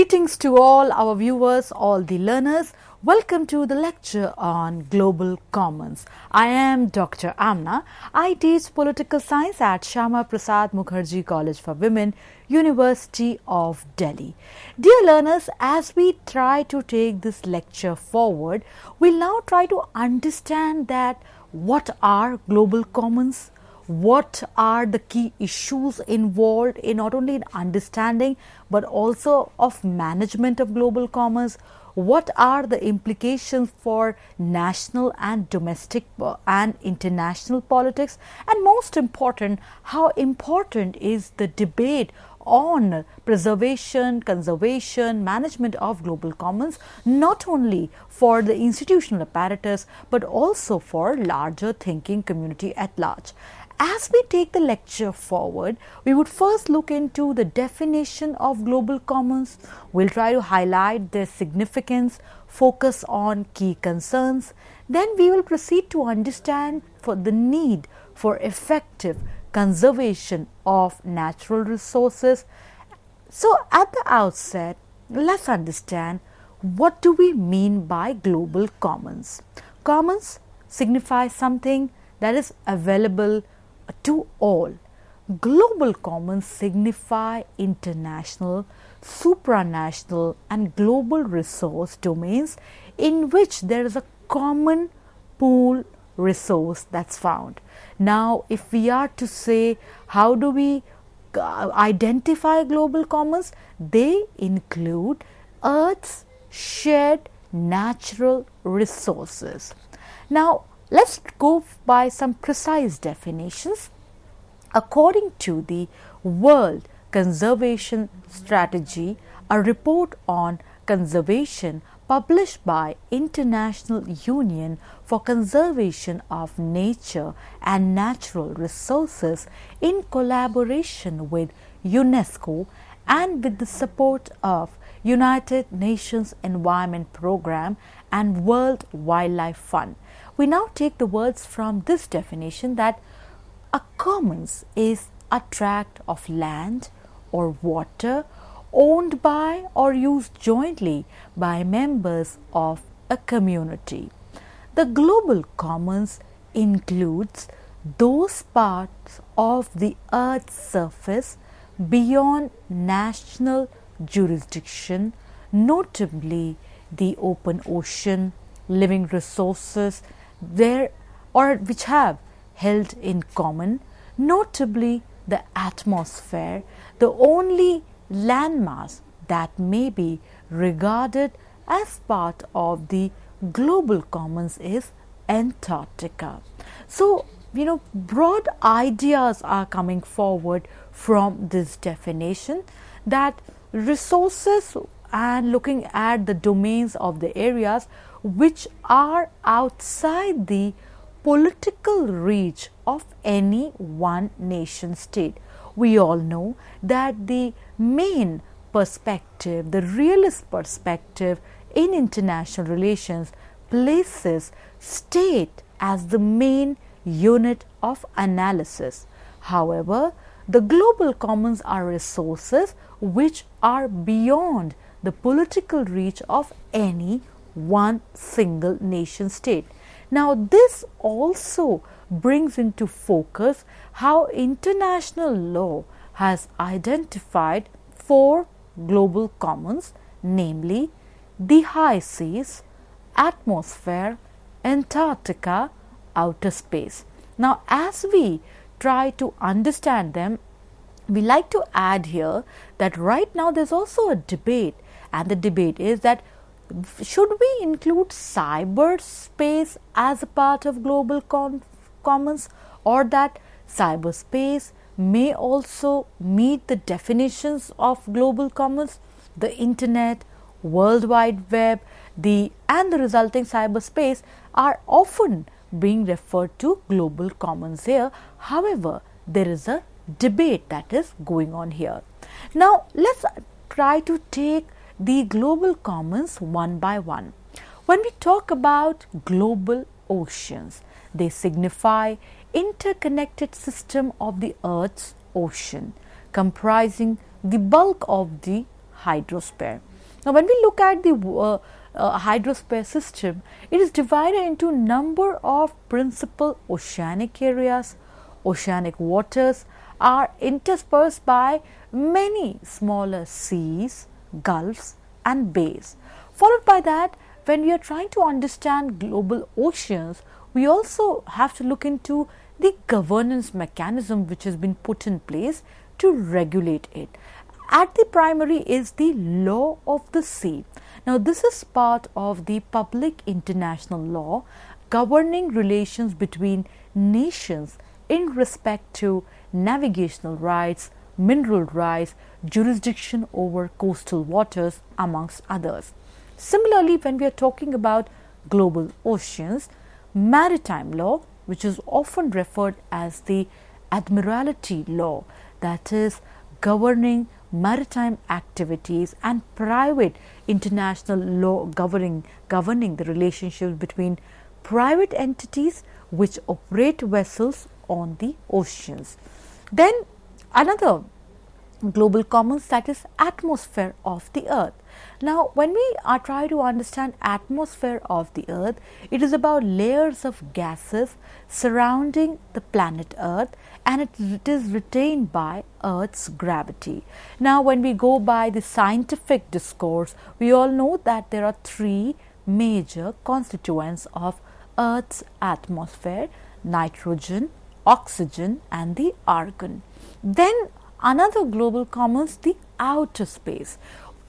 Greetings to all our viewers, all the learners. Welcome to the lecture on Global Commons. I am Dr. Amna. I teach political science at Shyama Prasad Mukherjee College for Women, University of Delhi. Dear learners, as we try to take this lecture forward, we'll now try to understand that what are global commons, what are the key issues involved in not only in understanding but also of management of global commons, what are the implications for national and domestic and international politics, and most important, how important is the debate on preservation, conservation, management of global commons, not only for the institutional apparatus but also for larger thinking community at large. As we take the lecture forward, we would first look into the definition of global commons. We'll try to highlight their significance, focus on key concerns. Then we will proceed to understand for the need for effective conservation of natural resources. So at the outset, let's understand what do we mean by global commons. Commons signify something that is available to all. Global commons signify international, supranational and global resource domains in which there is a common pool resource that's found. Now, if we are to say how do we identify global commons, they include Earth's shared natural resources. Now, let's go by some precise definitions. According to the World Conservation Strategy, a report on conservation published by International Union for Conservation of Nature and Natural Resources in collaboration with UNESCO and with the support of United Nations Environment Programme and World Wildlife Fund. We now take the words from this definition that a commons is a tract of land or water owned by or used jointly by members of a community. The global commons includes those parts of the Earth's surface beyond national jurisdiction, notably the open ocean, living resources there or which have held in common, notably the atmosphere. The only landmass that may be regarded as part of the global commons is Antarctica. So, broad ideas are coming forward from this definition that resources and looking at the domains of the areas which are outside the political reach of any one nation state. We all know that the main perspective, the realist perspective in international relations places state as the main unit of analysis. However, the global commons are resources which are beyond the political reach of any one single nation state. Now, this also brings into focus how international law has identified four global commons, namely the high seas, atmosphere, Antarctica, outer space. Now, as we try to understand them, we like to add here that right now there's also a debate, and the debate is that should we include cyberspace as a part of global commons, or that cyberspace may also meet the definitions of global commons, the internet, World Wide Web, and the resulting cyberspace are often being referred to global commons here. However, there is a debate that is going on here. Now, let's try to take the global commons one by one. When we talk about global oceans, they signify interconnected system of the Earth's ocean comprising the bulk of the hydrosphere. Now, when we look at the hydrosphere system, it is divided into number of principal oceanic areas. Oceanic waters are interspersed by many smaller seas, gulfs and bays. Followed by that, when we are trying to understand global oceans, we also have to look into the governance mechanism which has been put in place to regulate it. At the primary is the law of the sea. Now, this is part of the public international law governing relations between nations in respect to navigational rights, mineral rights, jurisdiction over coastal waters, amongst others. Similarly, when we are talking about global oceans, maritime law, which is often referred as the admiralty law, that is governing maritime activities, and private international law governing the relationships between private entities which operate vessels on the oceans. Then another global commons, that is atmosphere of the earth. Now, when we are trying to understand atmosphere of the earth, it is about layers of gases surrounding the planet earth, and it is retained by earth's gravity. Now, when we go by the scientific discourse, we all know that there are three major constituents of earth's atmosphere: nitrogen, oxygen and the argon. Then another global commons, the outer space.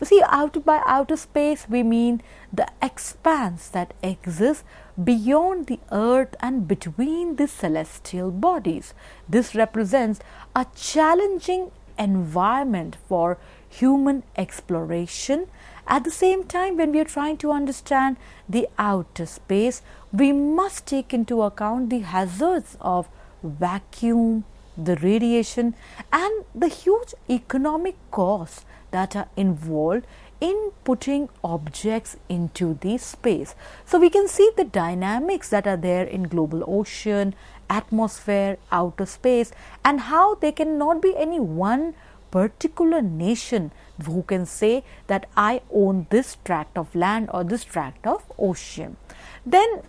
See, by outer space we mean the expanse that exists beyond the earth and between the celestial bodies. This represents a challenging environment for human exploration. At the same time, when we are trying to understand the outer space, we must take into account the hazards of vacuum, the radiation and the huge economic costs that are involved in putting objects into the space. So, we can see the dynamics that are there in global ocean, atmosphere, outer space, and how there cannot be any one particular nation who can say that I own this tract of land or this tract of ocean. Then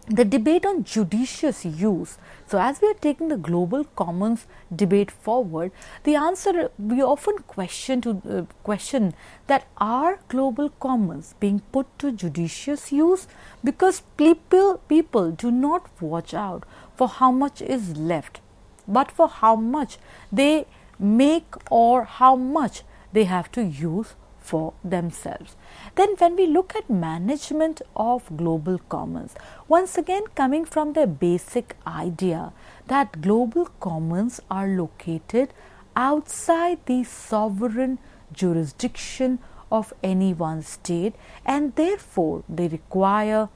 the debate on judicious use. So, as we are taking the global commons debate forward, the answer we often question that are global commons being put to judicious use, because people do not watch out for how much is left, but for how much they make or how much they have to use for themselves. Then when we look at management of global commons, once again coming from the basic idea that global commons are located outside the sovereign jurisdiction of any one state, and therefore they require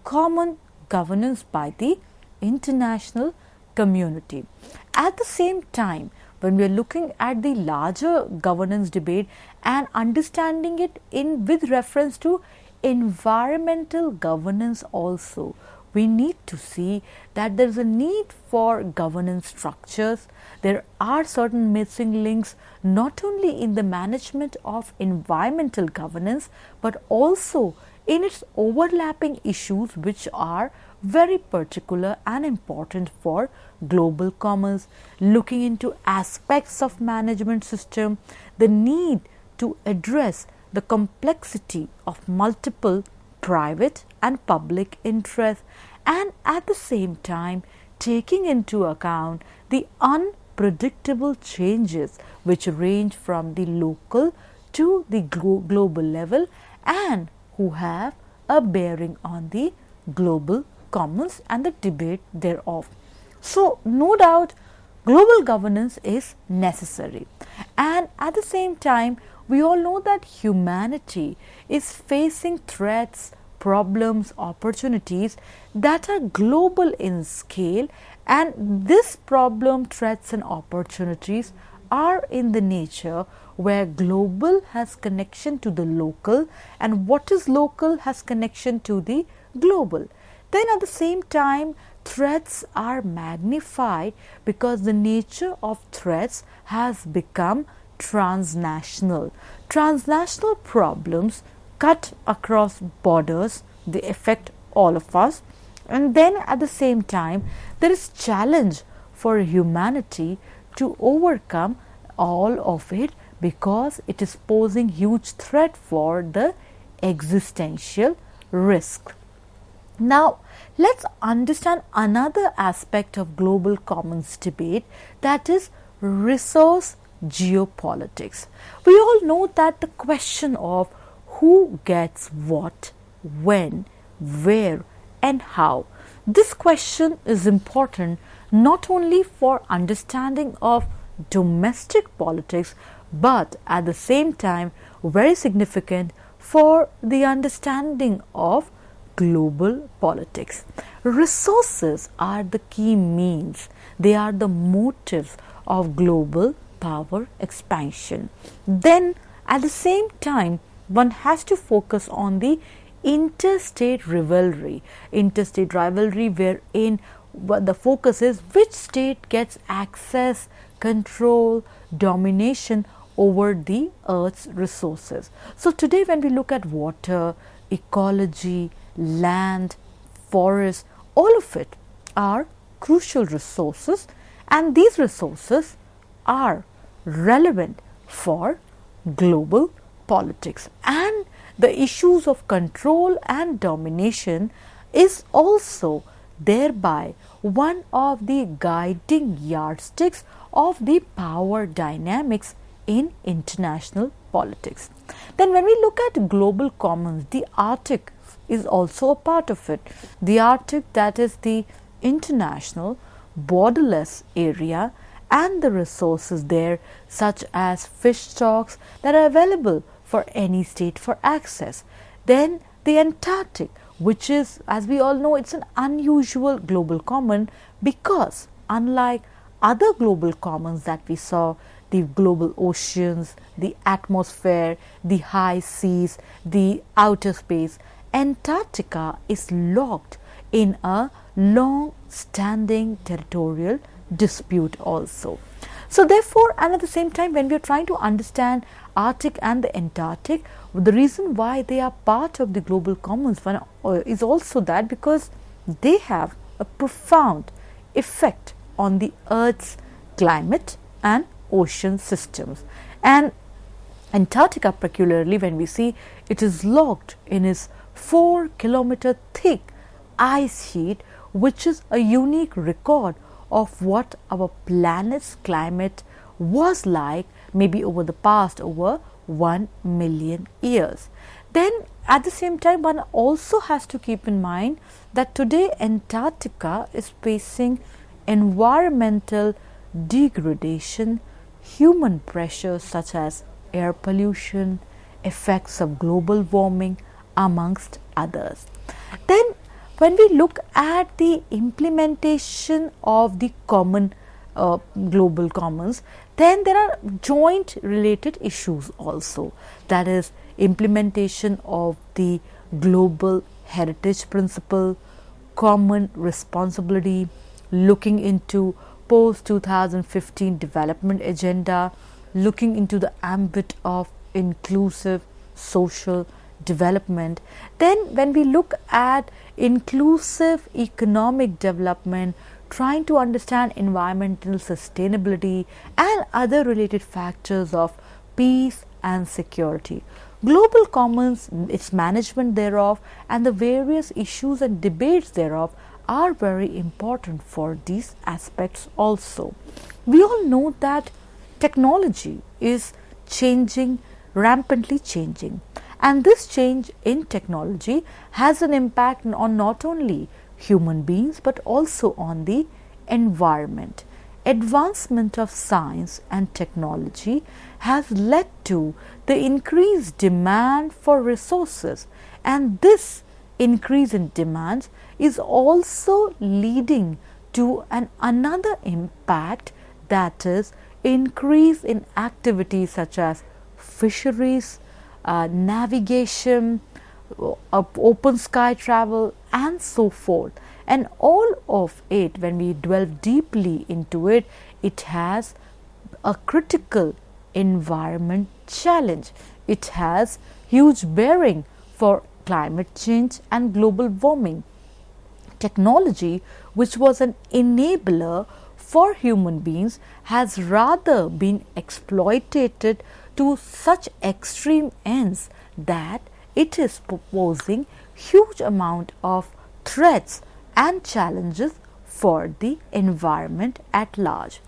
common governance by the international community. At the same time, when we are looking at the larger governance debate and understanding it with reference to environmental governance also, we need to see that there is a need for governance structures. There are certain missing links not only in the management of environmental governance, but also in its overlapping issues which are very particular and important for global commons. Looking into aspects of management system, the need to address the complexity of multiple private and public interests, and at the same time taking into account the unpredictable changes which range from the local to the global level and who have a bearing on the global commons and the debate thereof. So, no doubt global governance is necessary, and at the same time we all know that humanity is facing threats, problems, opportunities that are global in scale, and this problem, threats and opportunities are in the nature where global has connection to the local and what is local has connection to the global. Then at the same time, threats are magnified because the nature of threats has become transnational. Transnational problems cut across borders, they affect all of us, and then at the same time there is challenge for humanity to overcome all of it because it is posing huge threat for the existential risk. Now, let's understand another aspect of global commons debate, that is resource geopolitics. We all know that the question of who gets what, when, where and how, this question is important not only for understanding of domestic politics but at the same time very significant for the understanding of global politics. Resources are the key means, they are the motives of global power expansion. Then at the same time one has to focus on the interstate rivalry wherein the focus is which state gets access, control, domination over the earth's resources. So today when we look at water, ecology, land, forest, all of it are crucial resources, and these resources are relevant for global politics, and the issues of control and domination is also thereby one of the guiding yardsticks of the power dynamics in international politics. Then when we look at global commons, the Arctic is also a part of it. The Arctic, that is the international borderless area, and the resources there such as fish stocks that are available for any state for access. Then the Antarctic, which is, as we all know, it's an unusual global common because unlike other global commons that we saw, the global oceans, the atmosphere, the high seas, the outer space, Antarctica is locked in a long-standing territorial dispute also. So therefore, and at the same time when we are trying to understand Arctic and the Antarctic, the reason why they are part of the global commons is also that because they have a profound effect on the Earth's climate and ocean systems. And Antarctica particularly, when we see it is locked in its 4-kilometer thick ice sheet, which is a unique record of what our planet's climate was like maybe over the past over 1 million years. Then at the same time one also has to keep in mind that today Antarctica is facing environmental degradation, human pressures such as air pollution, effects of global warming, amongst others. Then when we look at the implementation of the common global commons, then there are joint related issues also, that is implementation of the global heritage principle, common responsibility, looking into post 2015 development agenda, looking into the ambit of inclusive social development. Then when we look at inclusive economic development, trying to understand environmental sustainability and other related factors of peace and security. Global commons, its management thereof and the various issues and debates thereof are very important for these aspects also. We all know that technology is changing, rampantly changing, and this change in technology has an impact on not only human beings but also on the environment. Advancement of science and technology has led to the increased demand for resources, and this increase in demands is also leading to another impact, that is increase in activities such as fisheries, navigation, open sky travel and so forth. And all of it, when we delve deeply into it, it has a critical environment challenge. It has huge bearing for climate change and global warming. Technology, which was an enabler for human beings, has rather been exploited to such extreme ends that it is posing huge amount of threats and challenges for the environment at large.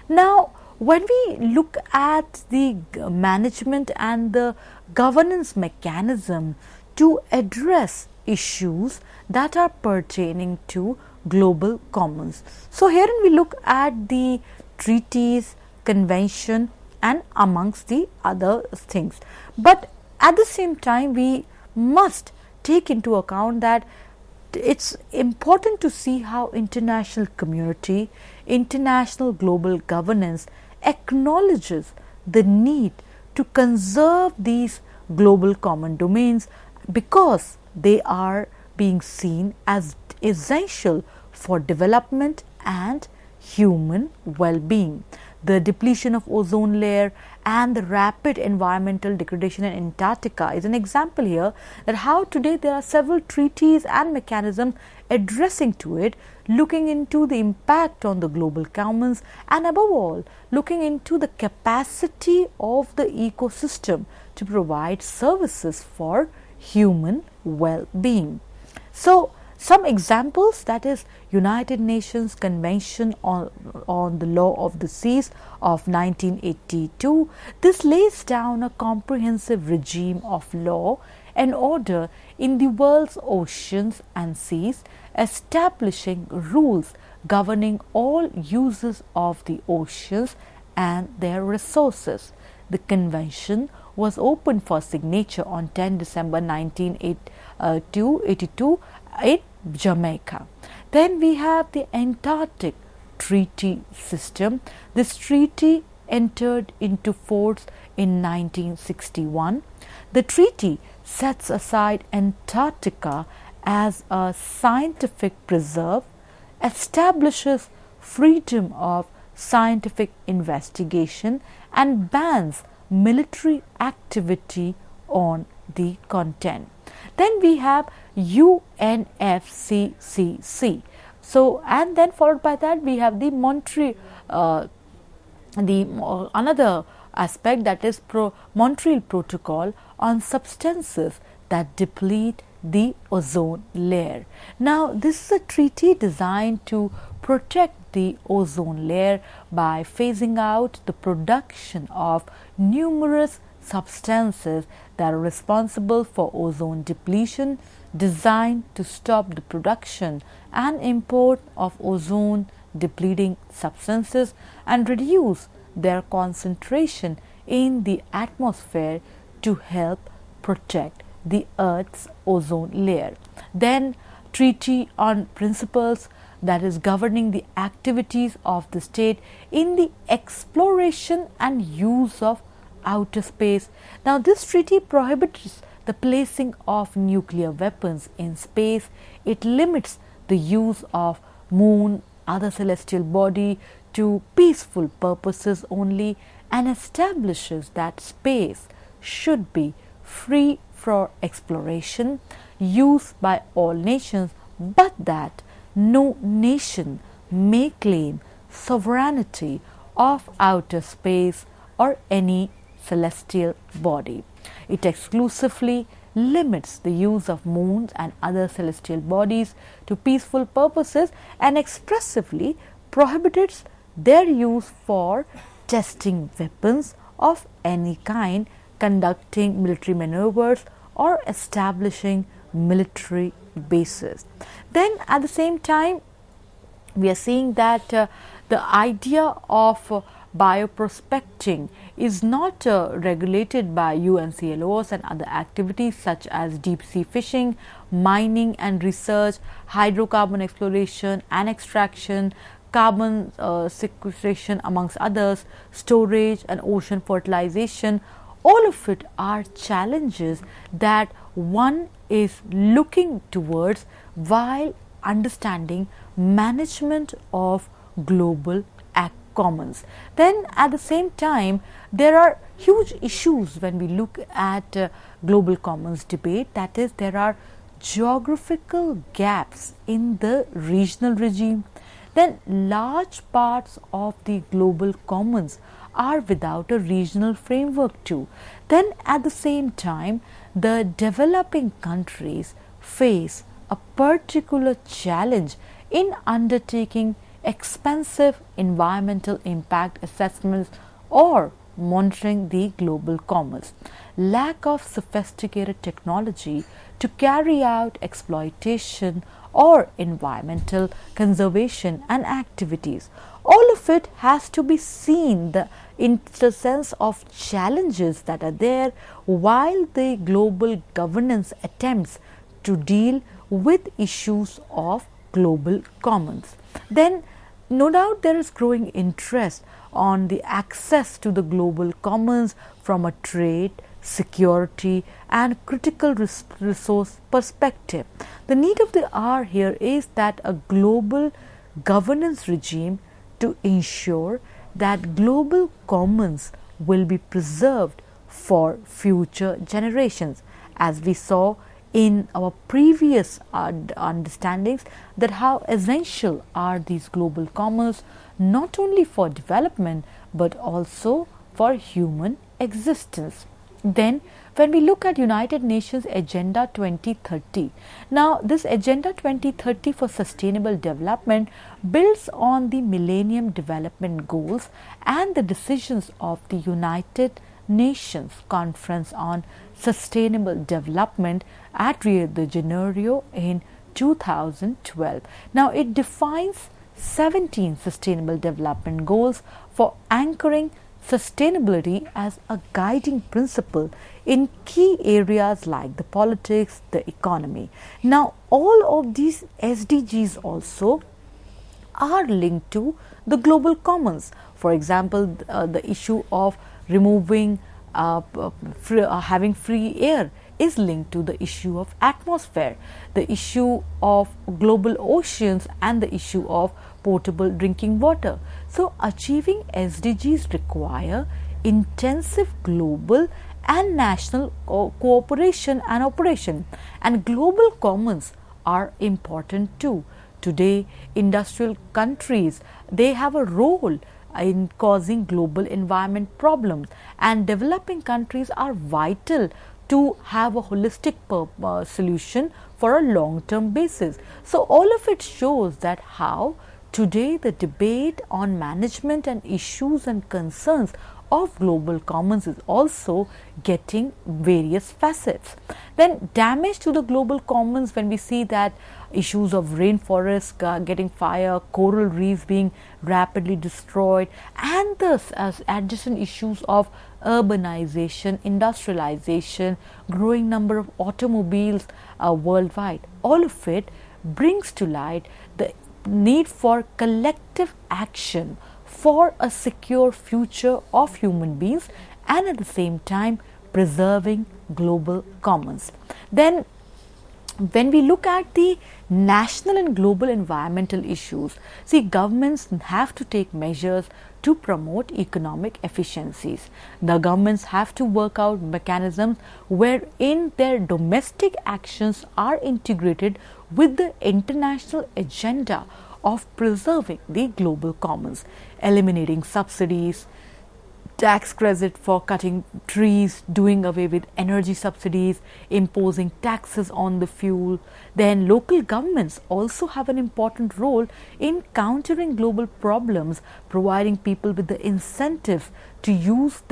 Now, when we look at the management and the governance mechanism to address issues that are pertaining to global commons. So, herein we look at the treaties, convention and amongst the other things. But at the same time, we must take into account that it's important to see how international community, international global governance acknowledges the need to conserve these global common domains because they are being seen as essential for development and human well-being. The depletion of ozone layer and the rapid environmental degradation in Antarctica is an example here that how today there are several treaties and mechanisms addressing to it, looking into the impact on the global commons and above all looking into the capacity of the ecosystem to provide services for human well-being. So, some examples, that is United Nations Convention on the Law of the Seas of 1982. This lays down a comprehensive regime of law and order in the world's oceans and seas, establishing rules governing all uses of the oceans and their resources. The convention was opened for signature on 10 December 1982 in Jamaica. Then we have the Antarctic Treaty System. This treaty entered into force in 1961. The treaty sets aside Antarctica as a scientific preserve, establishes freedom of scientific investigation and bans military activity on the continent. Then we have UNFCCC. So, and then followed by that we have the another aspect, that is Montreal Protocol on substances that deplete the ozone layer. Now, this is a treaty designed to protect the ozone layer by phasing out the production of numerous substances that are responsible for ozone depletion, designed to stop the production and import of ozone depleting substances and reduce their concentration in the atmosphere to help protect the Earth's ozone layer. Then Treaty on Principles, that is governing the activities of the state in the exploration and use of outer space. Now, this treaty prohibits the placing of nuclear weapons in space. It limits the use of moon, other celestial body to peaceful purposes only, and establishes that space should be free for exploration, used by all nations, but that no nation may claim sovereignty of outer space or any celestial body. It exclusively limits the use of moons and other celestial bodies to peaceful purposes and expressively prohibits their use for testing weapons of any kind, conducting military maneuvers or establishing military bases. Then at the same time, we are seeing that the idea of bioprospecting is not regulated by UNCLOS and other activities such as deep sea fishing, mining and research, hydrocarbon exploration and extraction, carbon sequestration amongst others, storage and ocean fertilization. All of it are challenges that one is looking towards while understanding management of global commons. Then at the same time, there are huge issues when we look at global commons debate. That is, there are geographical gaps in the regional regime. Then large parts of the global commons are without a regional framework too. Then at the same time, the developing countries face a particular challenge in undertaking expensive environmental impact assessments or monitoring the global commons. Lack of sophisticated technology to carry out exploitation or environmental conservation and activities. All of it has to be seen in the sense of challenges that are there while the global governance attempts to deal with issues of global commons. Then no doubt there is growing interest on the access to the global commons from a trade, security and critical resource perspective. The need of the hour here is that a global governance regime to ensure that global commons will be preserved for future generations, as we saw in our previous understandings that how essential are these global commons not only for development but also for human existence. Then when we look at United Nations Agenda 2030, now this Agenda 2030 for Sustainable Development builds on the Millennium Development Goals and the decisions of the United Nations Conference on Sustainable Development at Rio de Janeiro in 2012. Now it defines 17 Sustainable Development Goals for anchoring sustainability as a guiding principle in key areas like the politics, the economy. Now all of these SDGs also are linked to the global commons. For example, the issue of removing having free air is linked to the issue of atmosphere, the issue of global oceans and the issue of potable drinking water. So achieving SDGs require intensive global and national cooperation and operation, and global commons are important too. Today industrial countries, they have a role in causing global environment problems, and developing countries are vital to have a holistic solution for a long-term basis. So all of it shows that how today the debate on management and issues and concerns of global commons is also getting various facets. Then damage to the global commons, when we see that issues of rainforests getting fire, coral reefs being rapidly destroyed, and the adjacent issues of urbanization, industrialization, growing number of automobiles worldwide, all of it brings to light the need for collective action for a secure future of human beings and at the same time preserving global commons. Then when we look at the national and global environmental issues, see, governments have to take measures to promote economic efficiencies. The governments have to work out mechanisms wherein their domestic actions are integrated with the international agenda of preserving the global commons, eliminating subsidies, tax credit for cutting trees, doing away with energy subsidies, imposing taxes on the fuel. Then local governments also have an important role in countering global problems, providing people with the incentives to use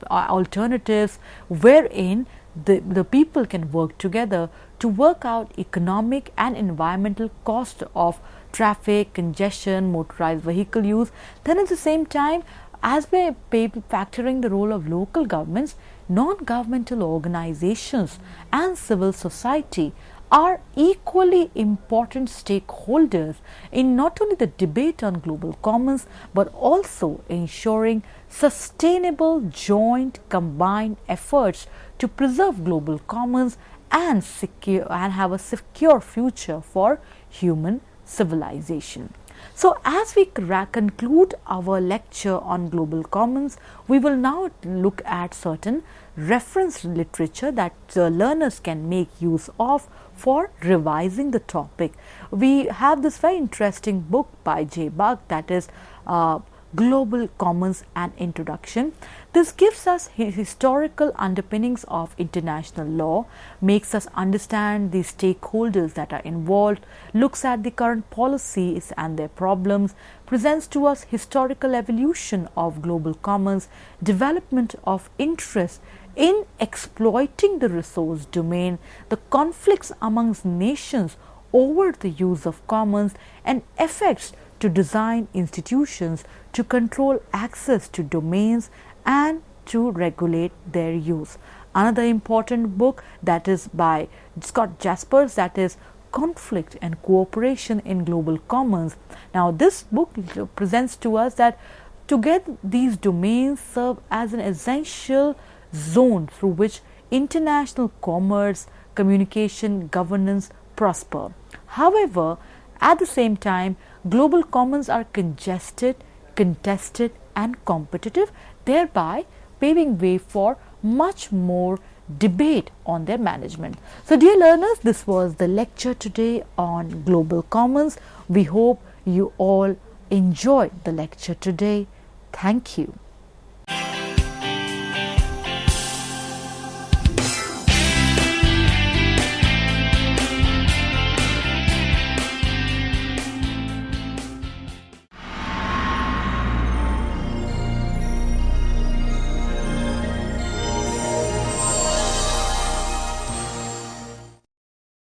alternatives wherein the people can work together to work out economic and environmental cost of traffic, congestion, motorized vehicle use. Then at the same time, as we are factoring the role of local governments, non-governmental organizations and civil society are equally important stakeholders in not only the debate on global commons but also ensuring sustainable joint combined efforts to preserve global commons and have a secure future for human civilization. So as we conclude our lecture on global commons, we will now look at certain reference literature that learners can make use of for revising the topic. We have this very interesting book by J. Buck, that is Global Commons and Introduction. This gives us historical underpinnings of international law, makes us understand the stakeholders that are involved, looks at the current policies and their problems, presents to us historical evolution of global commons, development of interest in exploiting the resource domain, the conflicts amongst nations over the use of commons, and effects to design institutions to control access to domains and to regulate their use. Another important book that is by Scott Jaspers, that is Conflict and Cooperation in Global Commons. Now this book presents to us that together these domains serve as an essential zone through which international commerce, communication, governance prosper. However, at the same time, global commons are congested, contested and competitive, thereby paving way for much more debate on their management. So dear learners, this was the lecture today on global commons. We hope you all enjoyed the lecture today. Thank you.